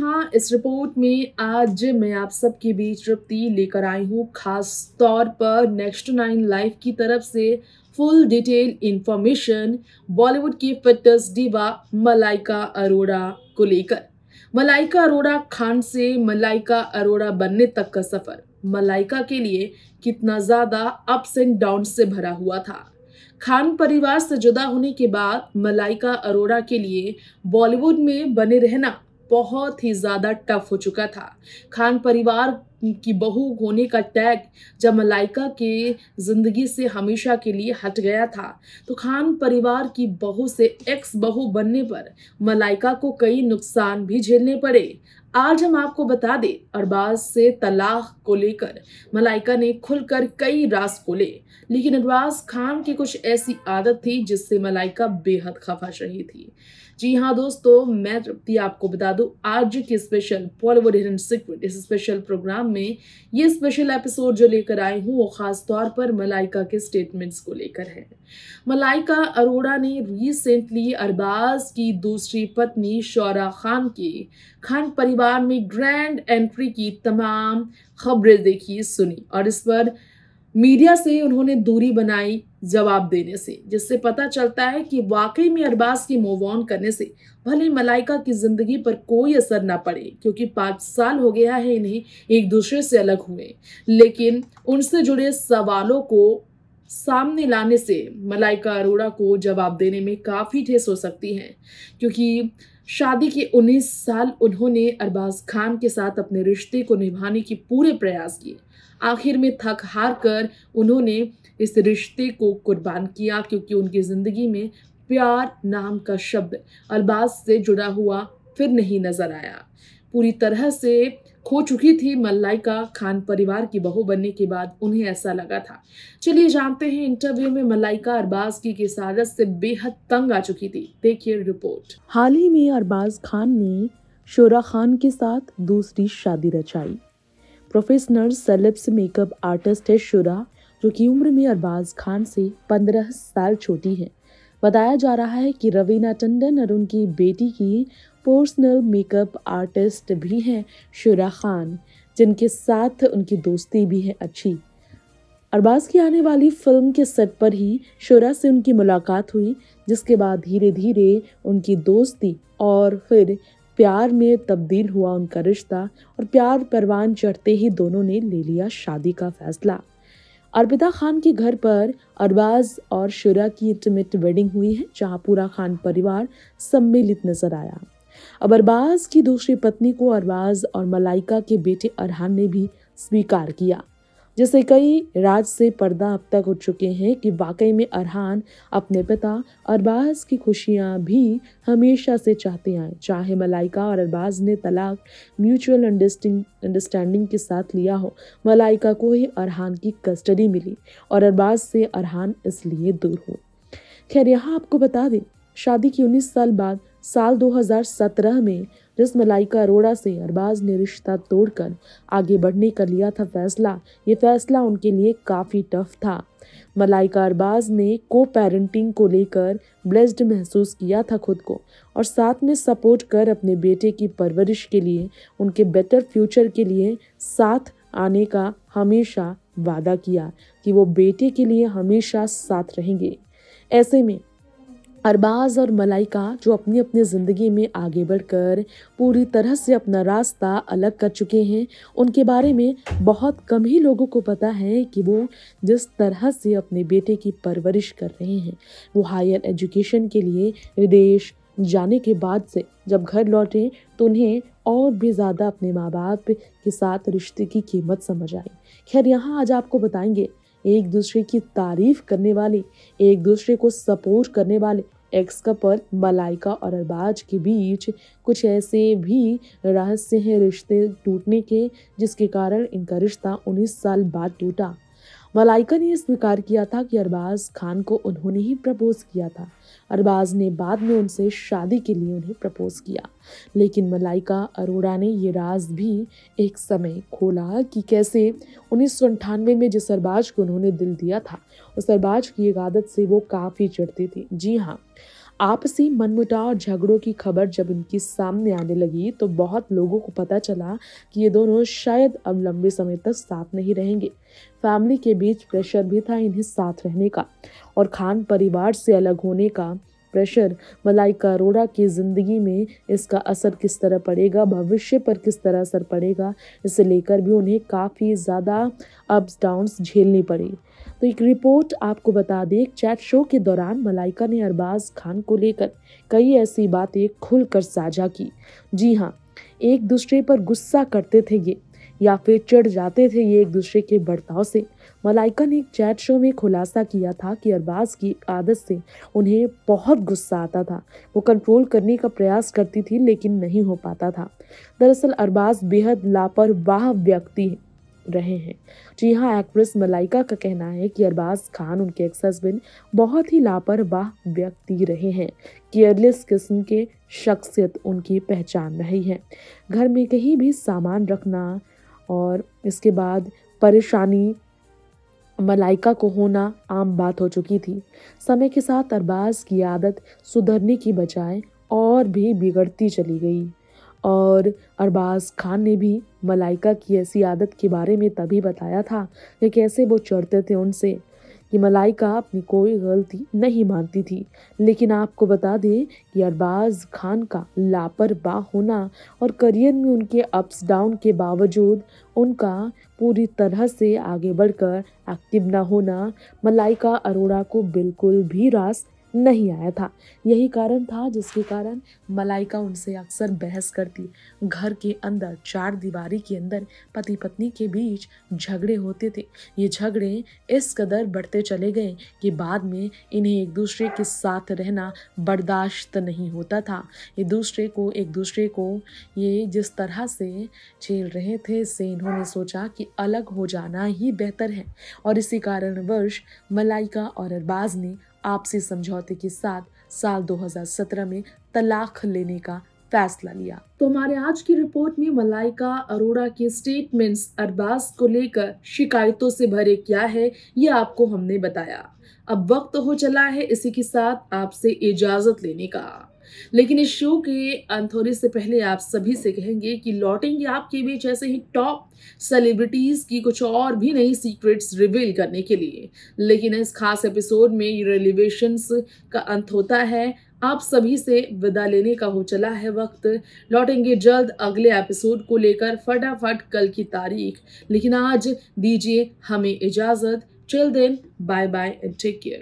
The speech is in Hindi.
हाँ, इस रिपोर्ट में आज मैं आप सबके बीच तृप्ति लेकर आई हूँ, खास तौर पर नेक्स्ट 9 लाइव की तरफ से फुल डिटेल इंफॉर्मेशन बॉलीवुड की फिटनेस डिवा मलाइका अरोड़ा को लेकर। मलाइका अरोड़ा खान से मलाइका अरोड़ा बनने तक का सफर मलाइका के लिए कितना ज्यादा अप्स एंड डाउन से भरा हुआ था। खान परिवार से जुदा होने के बाद मलाइका अरोड़ा के लिए बॉलीवुड में बने रहना बहुत ही ज्यादा टफ हो चुका था। खान परिवार की बहू होने का टैग जब मलाइका के जिंदगी से हमेशा के लिए हट गया था, तो खान परिवार की बहू से एक्स बहू बनने पर मलाइका को कई नुकसान भी झेलने पड़े। आज हम आपको बता दें, अरबाज से तलाक को लेकर मलाइका ने खुलकर कई राज खोले, लेकिन अरबाज खान की कुछ ऐसी आदत थी जिससे मलाइका बेहद खफा रही थी। जी हाँ दोस्तों, मैं तृप्ति आपको बता दूं, आज के स्पेशल बॉलीवुड हिडन सीक्रेट इस स्पेशल प्रोग्राम में ये स्पेशल एपिसोड जो लेकर आई हूँ वो खास तौर पर मलाइका के स्टेटमेंट्स को लेकर है। मलाइका अरोड़ा ने रिसेंटली अरबाज की दूसरी पत्नी शौरा खान की खान परिवार में ग्रैंड एंट्री की तमाम खबरें देखी सुनी और इस पर मीडिया से उन्होंने दूरी बनाई जवाब देने से, जिससे पता चलता है कि वाकई में अरबाज की मूव ऑन करने से भले मलाइका की जिंदगी पर कोई असर ना पड़े, क्योंकि 5 साल हो गया है इन्हें एक दूसरे से अलग हुए, लेकिन उनसे जुड़े सवालों को सामने लाने से मलाइका अरोड़ा को जवाब देने में काफी ठेस हो सकती है, क्योंकि शादी के 19 साल उन्होंने अरबाज खान के साथ अपने रिश्ते को निभाने की पूरे प्रयास किए। आखिर में थक हार कर उन्होंने इस रिश्ते को कुर्बान किया, क्योंकि उनकी जिंदगी में प्यार नाम का शब्द अरबाज से जुड़ा हुआ फिर नहीं नजर आया। पूरी तरह से खो चुकी थी मलाइका खान परिवार की बहू बनने के बाद, उन्हें ऐसा लगा था। चलिए जानते हैं, इंटरव्यू में मलाइका अरबाज की किस आदत से बेहद तंग आ चुकी थी, देखिए रिपोर्ट। हाल ही में अरबाज खान ने शौरा खान के साथ दूसरी शादी रचाई। प्रोफेशनल सेलेब्स मेकअप आर्टिस्ट है शौरा, जो कि उम्र में अरबाज खान से 15 साल छोटी है। बताया जा रहा है कि रवीना टंडन और उनकी बेटी की पर्सनल मेकअप आर्टिस्ट भी हैं शौरा खान, जिनके साथ उनकी दोस्ती भी है अच्छी। अरबाज की आने वाली फिल्म के सेट पर ही शौरा से उनकी मुलाकात हुई, जिसके बाद धीरे धीरे उनकी दोस्ती और फिर प्यार में तब्दील हुआ उनका रिश्ता, और प्यार परवान चढ़ते ही दोनों ने ले लिया शादी का फैसला। अर्पिता खान के घर पर अरबाज और शौरा की इंटीमेट वेडिंग हुई है, जहां पूरा खान परिवार सम्मिलित नजर आया। अब अरबाज की दूसरी पत्नी को अरबाज और मलाइका के बेटे अरहान ने भी स्वीकार किया, जिससे कई राज से पर्दा अब तक उठ चुके हैं कि वाकई में अरहान अपने पिता अरबाज की खुशियां भी हमेशा से चाहते आए। चाहे मलाइका और अरबाज ने तलाक म्यूचुअल अंडरस्टैंडिंग के साथ लिया हो, मलाइका को ही अरहान की कस्टडी मिली और अरबाज से अरहान इसलिए दूर हो। खैर, यहाँ आपको बता दें, शादी के 19 साल बाद साल 2017 में जिस मलाइका अरोड़ा से अरबाज ने रिश्ता तोड़कर आगे बढ़ने का लिया था फैसला, ये फैसला उनके लिए काफ़ी टफ था। मलाइका अरबाज ने को पेरेंटिंग को लेकर ब्लेस्ड महसूस किया था खुद को, और साथ में सपोर्ट कर अपने बेटे की परवरिश के लिए, उनके बेटर फ्यूचर के लिए साथ आने का हमेशा वादा किया कि वो बेटे के लिए हमेशा साथ रहेंगे। ऐसे में अरबाज और मलाइका जो अपनी अपनी ज़िंदगी में आगे बढ़कर पूरी तरह से अपना रास्ता अलग कर चुके हैं, उनके बारे में बहुत कम ही लोगों को पता है कि वो जिस तरह से अपने बेटे की परवरिश कर रहे हैं। वो हायर एजुकेशन के लिए विदेश जाने के बाद से जब घर लौटे तो उन्हें और भी ज़्यादा अपने माँ बाप के साथ रिश्ते की कीमत समझ आई। खैर, यहाँ आज आपको बताएंगे, एक दूसरे की तारीफ करने वाले, एक दूसरे को सपोर्ट करने वाले एक्स कपल मलाइका और अरबाज के बीच कुछ ऐसे भी रहस्य हैं रिश्ते टूटने के, जिसके कारण इनका रिश्ता 19 साल बाद टूटा। मलाइका ने स्वीकार किया था कि अरबाज खान को उन्होंने ही प्रपोज किया था। अरबाज ने बाद में उनसे शादी के लिए उन्हें प्रपोज किया, लेकिन मलाइका अरोड़ा ने ये राज भी एक समय खोला कि कैसे 1998 में जिस अरबाज को उन्होंने दिल दिया था, उस अरबाज की एक आदत से वो काफ़ी चिढ़ती थी। जी हाँ, आपसी मनमुटाव और झगड़ों की खबर जब इनकी सामने आने लगी तो बहुत लोगों को पता चला कि ये दोनों शायद अब लंबे समय तक साथ नहीं रहेंगे। फैमिली के बीच प्रेशर भी था इन्हें साथ रहने का, और खान परिवार से अलग होने का प्रेशर। मलाइका अरोड़ा की जिंदगी में इसका असर किस तरह पड़ेगा, भविष्य पर किस तरह असर पड़ेगा, इसे लेकर भी उन्हें काफ़ी ज़्यादा अप्स डाउन्स झेलनी पड़ी। तो एक रिपोर्ट आपको बता दें, एक चैट शो के दौरान मलाइका ने अरबाज खान को लेकर कई ऐसी बातें खुलकर साझा की। जी हाँ, एक दूसरे पर गुस्सा करते थे ये, या फिर चिढ़ जाते थे ये एक दूसरे के बर्ताव से। मलाइका ने एक चैट शो में खुलासा किया था कि अरबाज की एक आदत से उन्हें बहुत गुस्सा आता था। वो कंट्रोल करने का प्रयास करती थी लेकिन नहीं हो पाता था। दरअसल अरबाज बेहद लापरवाह व्यक्ति रहे हैं। जी हाँ, एक्ट्रेस मलाइका का कहना है कि अरबाज खान उनके एक्स हस्बैंड बहुत ही लापरवाह व्यक्ति रहे हैं। केयरलेस किस्म के शख्सियत उनकी पहचान रही है। घर में कहीं भी सामान रखना और इसके बाद परेशानी मलाइका को होना आम बात हो चुकी थी। समय के साथ अरबाज की आदत सुधरने की बजाय और भी बिगड़ती चली गई, और अरबाज खान ने भी मलाइका की ऐसी आदत के बारे में तभी बताया था कि कैसे वो चिढ़ते थे उनसे, कि मलाइका अपनी कोई गलती नहीं मानती थी। लेकिन आपको बता दें कि अरबाज खान का लापरवाह होना और करियर में उनके अप्स डाउन के बावजूद उनका पूरी तरह से आगे बढ़कर एक्टिव न होना मलाइका अरोड़ा को बिल्कुल भी रास नहीं आया था। यही कारण था जिसके कारण मलाइका उनसे अक्सर बहस करती। घर के अंदर चार दीवारी के अंदर पति पत्नी के बीच झगड़े होते थे। ये झगड़े इस कदर बढ़ते चले गए कि बाद में इन्हें एक दूसरे के साथ रहना बर्दाश्त नहीं होता था। एक दूसरे को ये जिस तरह से झेल रहे थे, इससे इन्होंने सोचा कि अलग हो जाना ही बेहतर है, और इसी कारणवश मलाइका और अरबाज ने आपसी समझौते के साथ साल 2017 में तलाक लेने का फैसला लिया। तो हमारे आज की रिपोर्ट में मलाइका अरोड़ा के स्टेटमेंट्स अरबाज को लेकर शिकायतों से भरे क्या है, ये आपको हमने बताया। अब वक्त हो चला है इसी के साथ आपसे इजाजत लेने का, लेकिन इस शो के अंत होने से पहले आप सभी से कहेंगे कि लौटेंगे आपके बीच ऐसे ही टॉप सेलिब्रिटीज की कुछ और भी नई सीक्रेट्स रिवील करने के लिए। लेकिन इस खास एपिसोड में ये रिलेवेशंस का अंत होता है। आप सभी से विदा लेने का हो चला है वक्त। लौटेंगे जल्द अगले एपिसोड को लेकर, फटाफट कल की तारीख। लेकिन आज दीजिए हमें इजाजत। Till then, bye bye and take care.